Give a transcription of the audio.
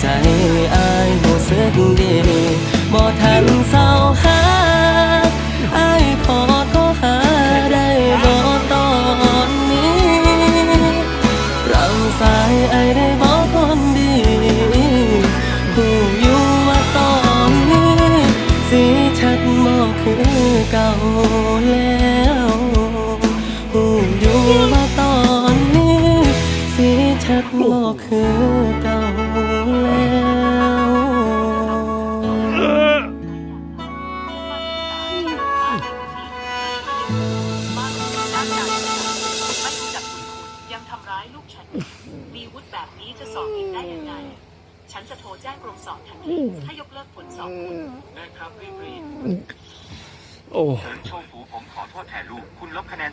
ใจอายรู้สึกดีบ่ทันเศร้าหาอายขอโทรหาได้บ่ตอนนี้เราสายอายได้บ่คนดีผู้อยู่ว่าตอนนี้สิชัดบ่คือเก่าแล้วผู้อยู่ว่าตอนนี้สิชัดบ่คือเก่าแล้วยังทำร้ายลูกฉันมีวุฒิแบบนี้จะสอบอีกได้ยังไงฉันจะโทรแจ้งกรมสอบทันทีถ้ายกเลิกผลสอบคุณได้ครับรีบโอ้เชิญโชฟูผมขอโทษแทนลูกคุณลบคะแนน